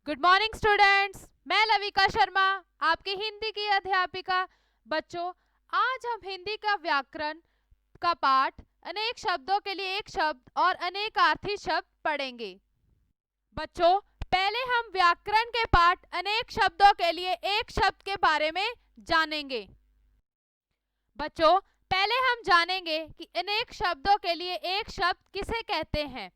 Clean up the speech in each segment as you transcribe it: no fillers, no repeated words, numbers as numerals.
Good morning students, मैं लविका शर्मा, आपकी हिंदी की अध्यापिका। बच्चों, आज हम हिंदी का व्याकरण का पाठ अनेक शब्दों के लिए एक शब्द और अनेकार्थी शब्द पढ़ेंगे। बच्चों, पहले हम व्याकरण के पाठ अनेक शब्दों के लिए एक शब्द के बारे में जानेंगे। बच्चों, पहले हम जानेंगे कि अनेक शब्दों के लिए एक शब्द किसे कहते हैं।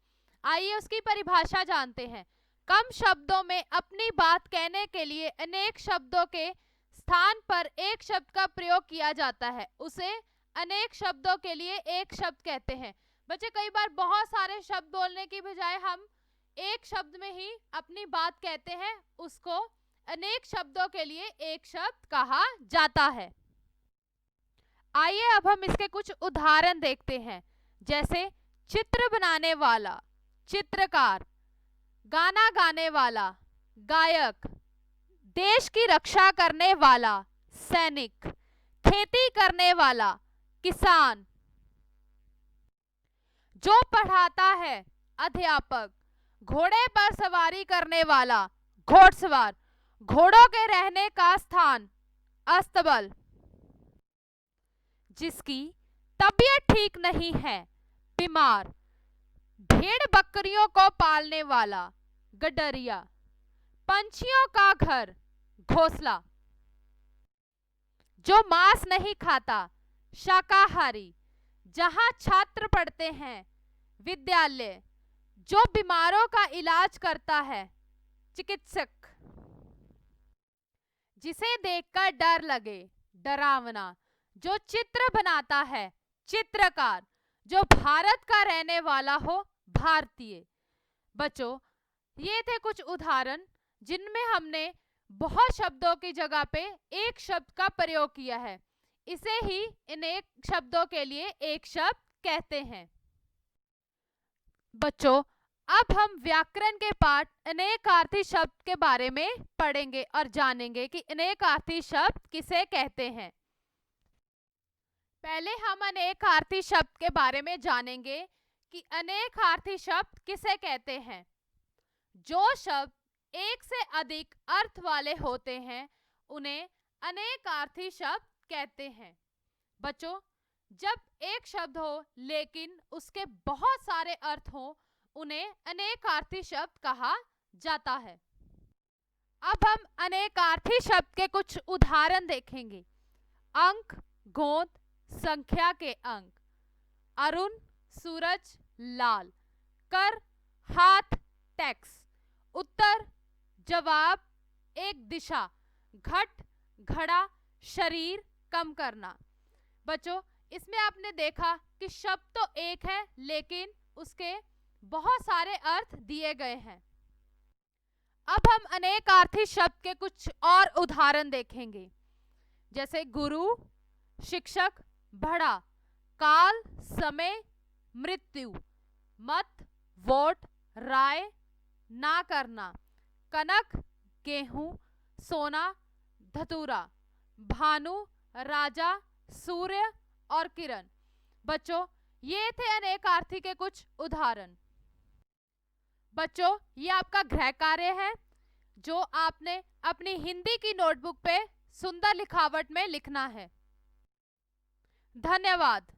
आइए उसकी परिभाषा जानते हैं। कम शब्दों में अपनी बात कहने के लिए अनेक शब्दों के स्थान पर एक शब्द का प्रयोग किया जाता है, उसे अनेक शब्दों के लिए एक शब्द कहते हैं। बच्चे, कई बार बहुत सारे शब्द बोलने की बजाय हम एक शब्द में ही अपनी बात कहते हैं, उसको अनेक शब्दों के लिए एक शब्द कहा जाता है। आइए अब हम इसके कुछ उदाहरण देखते हैं, जैसे चित्र बनाने वाला, चित्रकार, गाना गाने वाला, गायक, देश की रक्षा करने वाला, सैनिक, खेती करने वाला, किसान, जो पढ़ाता है, अध्यापक, घोड़े पर सवारी करने वाला, घोड़सवार, घोड़ों के रहने का स्थान, अस्तबल, जिसकी तबीयत ठीक नहीं है, बीमार, भेड़ बकरियों को पालने वाला, गडरिया, पंछियों का घर, घोंसला, जो मांस नहीं खाता, शाकाहारी, जहां छात्र पढ़ते हैं, विद्यालय, जो बीमारों का इलाज करता है, चिकित्सक, जिसे देखकर डर लगे, डरावना, जो चित्र बनाता है, चित्रकार, जो भारत का रहने वाला हो, भारतीय। बच्चों, ये थे कुछ उदाहरण जिनमें हमने बहुत शब्दों की जगह पे एक शब्द का प्रयोग किया है। इसे ही इन एक शब्दों के लिए एक शब्द कहते हैं। बच्चों, अब हम व्याकरण के पाठ अनेकार्थी शब्द के बारे में पढ़ेंगे और जानेंगे कि अनेकार्थी शब्द किसे कहते हैं। पहले हम अनेकार्थी शब्द के बारे में जानेंगे कि अनेकार्थी शब्द किसे कहते हैं। जो शब्द एक से अधिक अर्थ वाले होते हैं, उन्हें अनेकार्थी शब्द कहते हैं। बच्चों, जब एक शब्द हो लेकिन उसके बहुत सारे अर्थ हो, उन्हें अनेकार्थी शब्द कहा जाता है। अब हम अनेकार्थी शब्द के कुछ उदाहरण देखेंगे। अंक, गोंद, संख्या के अंक, अरुण, सूरज, लाल, कर, हाथ, टैक्स, उत्तर, जवाब, एक दिशा, घट, घड़ा, शरीर, कम करना। बच्चों, इसमें आपने देखा कि शब्द तो एक है लेकिन उसके बहुत सारे अर्थ दिए गए हैं। अब हम अनेकार्थी शब्द के कुछ और उदाहरण देखेंगे, जैसे गुरु, शिक्षक, बड़ा, काल, समय, मृत्यु, मत, वोट, राय, ना करना, कनक, गेहूं, सोना, धतूरा, भानु, राजा, सूर्य और किरण। बच्चों, ये थे अनेकार्थी के कुछ उदाहरण। बच्चों, ये आपका गृह कार्य है जो आपने अपनी हिंदी की नोटबुक पे सुंदर लिखावट में लिखना है। धन्यवाद।